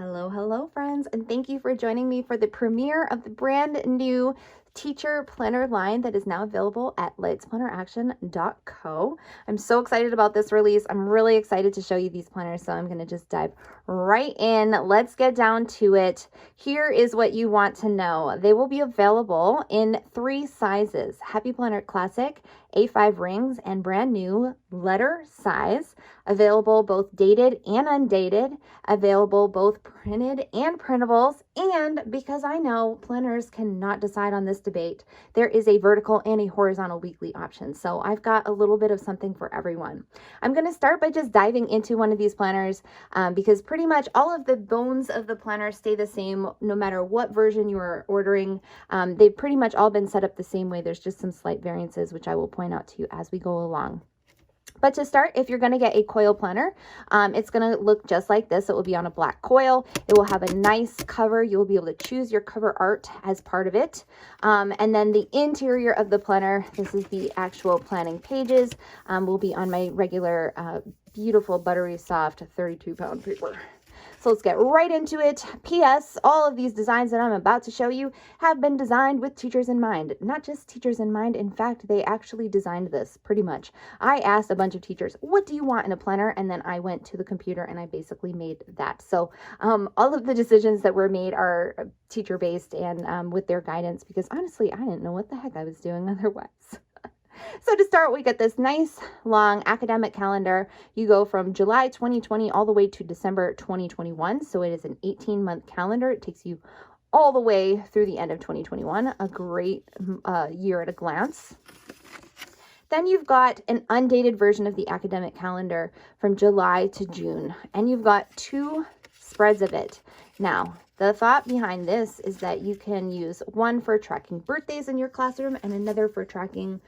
Hello, friends, and thank you for joining me for the premiere of the brand new teacher planner line that is now available at lightspanneraction.co. I'm so excited about this release. I'm really excited to show you these planners, so I'm going to just dive right in. Let's get down to it. Here is what you want to know. They will be available in 3 sizes: Happy Planner Classic, A5 rings, and brand new letter size. Available both dated and undated, available both printed and printables, and because I know planners cannot decide on this debate, there is a vertical and a horizontal weekly option. So I've got a little bit of something for everyone. I'm going to start by just diving into one of these planners because pretty much all of the bones of the planner stay the same no matter what version you are ordering. They've pretty much all been set up the same way. There's just some slight variances, which I will point out to you as we go along. But to start, if you're going to get a coil planner, it's going to look just like this. It will be on a black coil. It will have a nice cover. You'll be able to choose your cover art as part of it. And then the interior of the planner, this is the actual planning pages, will be on my regular beautiful buttery soft 32-pound paper. So let's get right into it. P.S. All of these designs that I'm about to show you have been designed with teachers in mind. Not just teachers in mind. In fact, they actually designed this pretty much. I asked a bunch of teachers, what do you want in a planner? And then I went to the computer and I basically made that. So all of the decisions that were made are teacher-based and with their guidance, because honestly, I didn't know what the heck I was doing otherwise. So to start, we get this nice long academic calendar. You go from July 2020 all the way to December 2021. So it is an 18-month calendar. It takes you all the way through the end of 2021. A great year at a glance. Then you've got an undated version of the academic calendar from July to June. And you've got 2 spreads of it. Now, the thought behind this is that you can use one for tracking birthdays in your classroom and another for tracking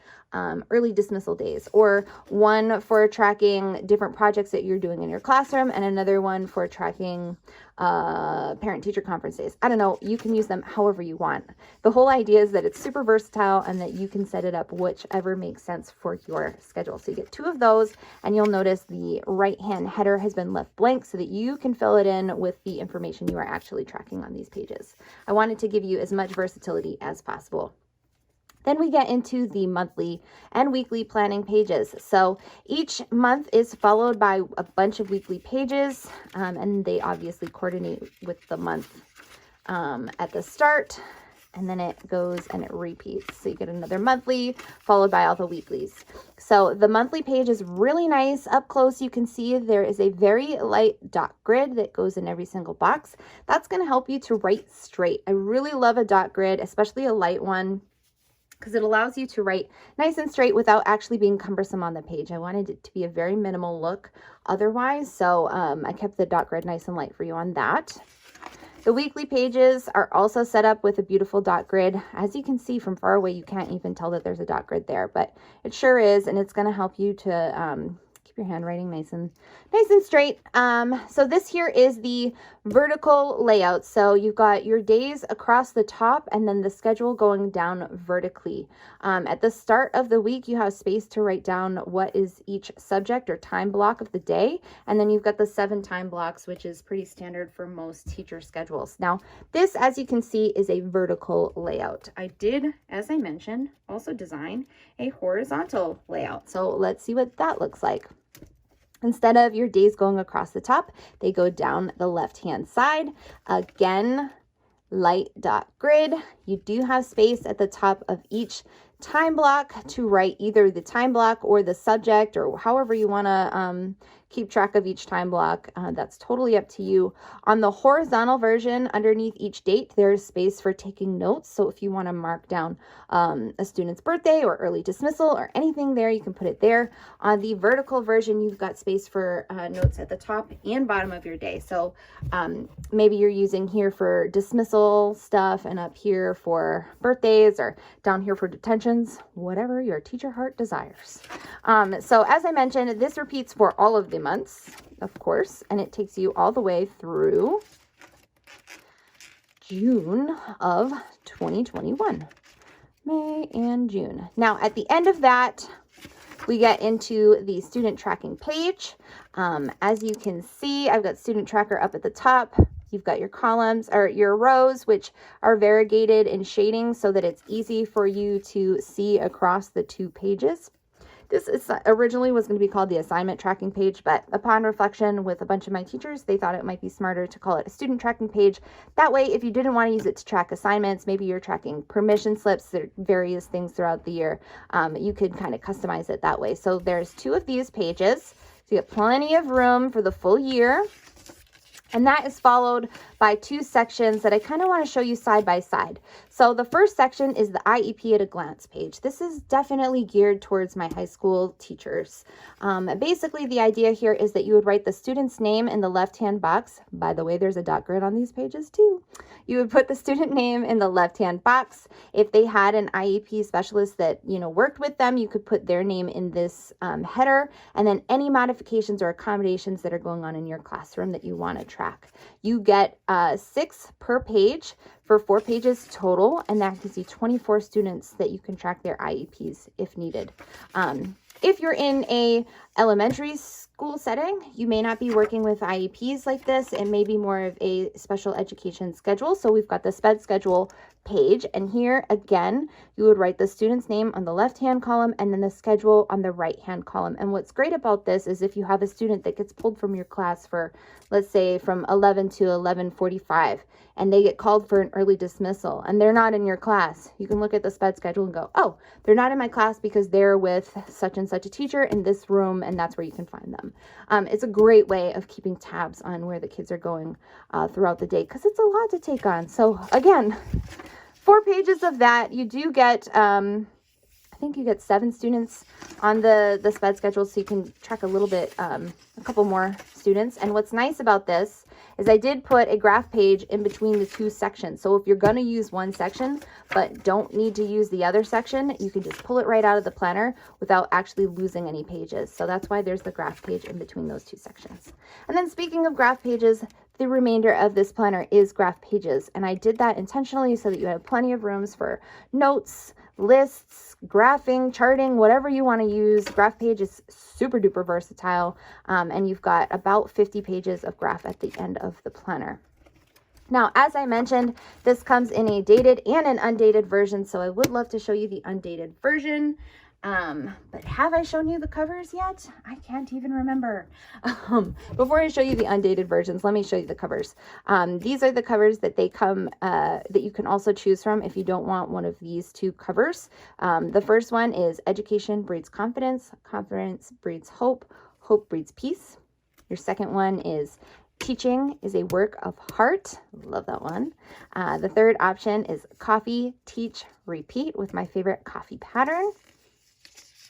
early dismissal days, or one for tracking different projects that you're doing in your classroom and another one for tracking parent-teacher conference days. I don't know, you can use them however you want. The whole idea is that it's super versatile and that you can set it up whichever makes sense for your schedule. So you get 2 of those, and you'll notice the right-hand header has been left blank so that you can fill it in with the information you are actually tracking on these pages. I wanted to give you as much versatility as possible. Then we get into the monthly and weekly planning pages. So each month is followed by a bunch of weekly pages, and they obviously coordinate with the month at the start, and then it goes and it repeats. So you get another monthly followed by all the weeklies. So the monthly page is really nice. Up close, you can see there is a very light dot grid that goes in every single box. That's going to help you to write straight. I really love a dot grid, especially a light one, because it allows you to write nice and straight without actually being cumbersome on the page. I wanted it to be a very minimal look otherwise, so I kept the dot grid nice and light for you on that. The weekly pages are also set up with a beautiful dot grid. As you can see from far away, you can't even tell that there's a dot grid there, but it sure is, and it's going to help you to keep your handwriting nice and straight. So this here is the vertical layout. So you've got your days across the top and then the schedule going down vertically. At the start of the week, you have space to write down what is each subject or time block of the day. And then you've got the 7 time blocks, which is pretty standard for most teacher schedules. Now, this, as you can see, is a vertical layout. I did, as I mentioned, also design a horizontal layout. So let's see what that looks like. Instead of your days going across the top, they go down the left-hand side. Again, light dot grid. You do have space at the top of each time block to write either the time block or the subject, or however you want to keep track of each time block. That's totally up to you. On the horizontal version, underneath each date, there's space for taking notes. So if you want to mark down a student's birthday or early dismissal or anything there, you can put it there. On the vertical version, you've got space for notes at the top and bottom of your day. So maybe you're using here for dismissal stuff and up here for birthdays, or down here for detentions, whatever your teacher heart desires. So as I mentioned, this repeats for all of the months, of course, and it takes you all the way through June of 2021. May and June. Now, at the end of that, we get into the student tracking page. As you can see, I've got student tracker up at the top. You've got your columns or your rows, which are variegated in shading so that it's easy for you to see across the 2 pages. This is originally was going to be called the assignment tracking page, but upon reflection with a bunch of my teachers, they thought it might be smarter to call it a student tracking page. That way, if you didn't want to use it to track assignments, maybe you're tracking permission slips, there are various things throughout the year, you could kind of customize it that way. So there's 2 of these pages. So you get plenty of room for the full year. And that is followed by 2 sections that I kind of want to show you side by side. So the first section is the IEP at a glance page. This is definitely geared towards my high school teachers. Basically, the idea here is that you would write the student's name in the left-hand box. By the way, there's a dot grid on these pages too. You would put the student name in the left-hand box. If they had an IEP specialist that, worked with them, you could put their name in this header, and then any modifications or accommodations that are going on in your classroom that you want to track. You get 6 per page for 4 pages total, and that gives you 24 students that you can track their IEPs if needed. If you're in a elementary school setting, you may not be working with IEPs like this. It may be more of a special education schedule. So we've got the SPED schedule page, and here again, you would write the student's name on the left-hand column and then the schedule on the right-hand column. And what's great about this is if you have a student that gets pulled from your class for, let's say, from 11 to 11:45, and they get called for an early dismissal and they're not in your class, you can look at the SPED schedule and go, oh, they're not in my class because they're with such and such a teacher in this room, and that's where you can find them. It's a great way of keeping tabs on where the kids are going throughout the day, because it's a lot to take on. So again, 4 pages of that. You do get, I think you get 7 students on the SPED schedule, so you can track a little bit, a couple more students. And what's nice about this is I did put a graph page in between the 2 sections. So if you're going to use one section, but don't need to use the other section, you can just pull it right out of the planner without actually losing any pages. So that's why there's the graph page in between those 2 sections. And then speaking of graph pages, the remainder of this planner is graph pages. And I did that intentionally so that you have plenty of rooms for notes, lists, graphing, charting, whatever you want to use. Graph page is super duper versatile, and you've got about 50 pages of graph at the end of the planner. Now, as I mentioned, this comes in a dated and an undated version, so I would love to show you the undated version. But have I shown you the covers yet? I can't even remember. Before I show you the undated versions, let me show you the covers. These are the covers that they come, that you can also choose from if you don't want one of these 2 covers. The first one is Education Breeds Confidence, Confidence Breeds Hope, Hope Breeds Peace. Your second one is Teaching is a Work of Heart. Love that one. The third option is Coffee, Teach, Repeat, with my favorite coffee pattern.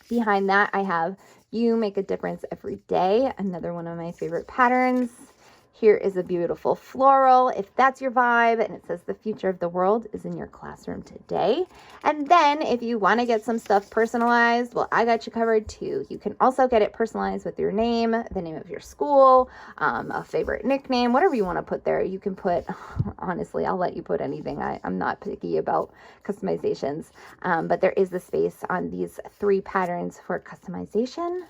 Behind that, I have You Make a Difference Every Day, another one of my favorite patterns. Here is a beautiful floral, if that's your vibe, and it says the future of the world is in your classroom today. And then if you want to get some stuff personalized, well, I got you covered too. You can also get it personalized with your name, the name of your school, a favorite nickname, whatever you want to put there. You can put, honestly, I'll let you put anything. I'm not picky about customizations, but there is the space on these 3 patterns for customization.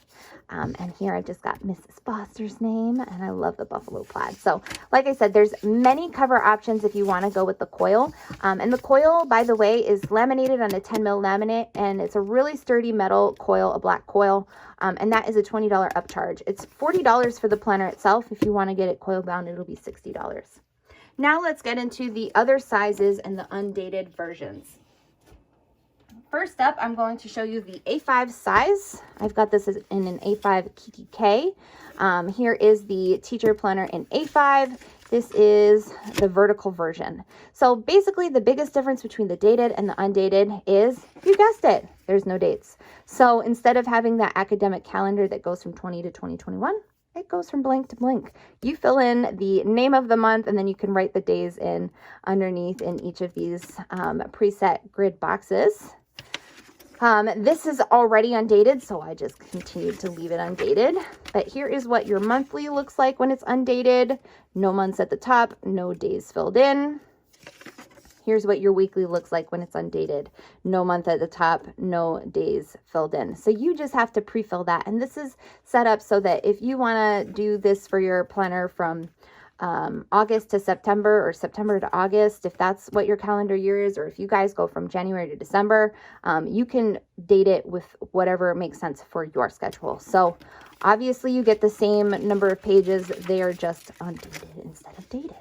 And here I've just got Mrs. Foster's name, and I love the buffalo plaid. So like I said, there's many cover options if you want to go with the coil. And the coil, by the way, is laminated on a 10 mil laminate, and it's a really sturdy metal coil, a black coil. And that is a $20 upcharge. It's $40 for the planner itself. If you want to get it coil bound, it'll be $60. Now let's get into the other sizes and the undated versions. First up, I'm going to show you the A5 size. I've got this in an A5 KTK. Here is the teacher planner in A5. This is the vertical version. So basically the biggest difference between the dated and the undated is, you guessed it, there's no dates. So instead of having that academic calendar that goes from 20 to 2021, it goes from blank to blank. You fill in the name of the month, and then you can write the days in underneath in each of these preset grid boxes. This is already undated, so I just continued to leave it undated. But here is what your monthly looks like when it's undated. No months at the top, no days filled in. Here's what your weekly looks like when it's undated. No month at the top, no days filled in. So you just have to pre-fill that. And this is set up so that if you want to do this for your planner from August to September or September to August, if that's what your calendar year is, or if you guys go from January to December, you can date it with whatever makes sense for your schedule. So obviously you get the same number of pages. They are just undated instead of dated.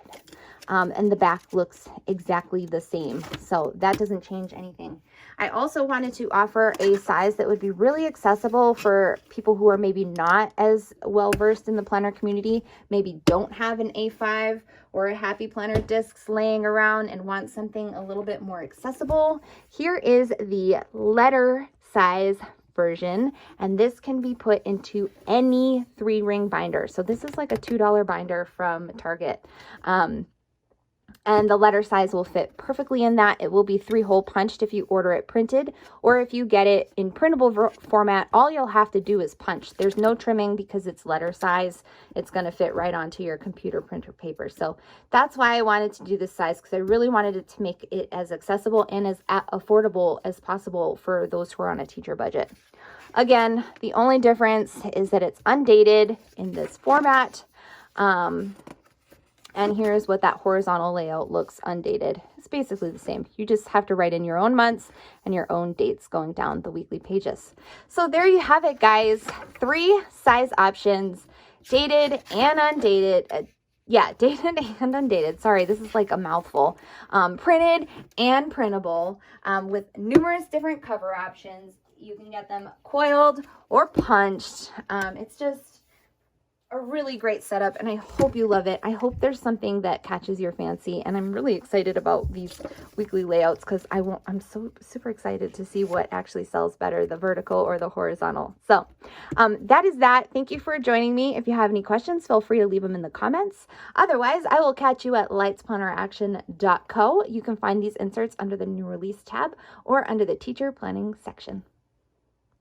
And the back looks exactly the same. So that doesn't change anything. I also wanted to offer a size that would be really accessible for people who are maybe not as well versed in the planner community, maybe don't have an A5 or a Happy Planner discs laying around and want something a little bit more accessible. Here is the letter size version, and this can be put into any 3-ring binder. So this is like a $2 binder from Target. And the letter size will fit perfectly in that. It will be 3-hole punched if you order it printed, or if you get it in printable format, all you'll have to do is punch. There's no trimming because it's letter size. It's going to fit right onto your computer printer paper. So that's why I wanted to do this size, because I really wanted it to make it as accessible and as affordable as possible for those who are on a teacher budget. Again, the only difference is that it's undated in this format. And here's what that horizontal layout looks undated. It's basically the same. You just have to write in your own months and your own dates going down the weekly pages. So there you have it, guys. 3 size options, dated and undated. Dated and undated. Sorry, this is like a mouthful. Printed and printable, with numerous different cover options. You can get them coiled or punched. It's just a really great setup, and I hope you love it. I hope there's something that catches your fancy, and I'm really excited about these weekly layouts because I'm so super excited to see what actually sells better, the vertical or the horizontal. So that is that. Thank you for joining me. If you have any questions, feel free to leave them in the comments. Otherwise, I will catch you at lightsplanneraction.co. You can find these inserts under the new release tab or under the teacher planning section.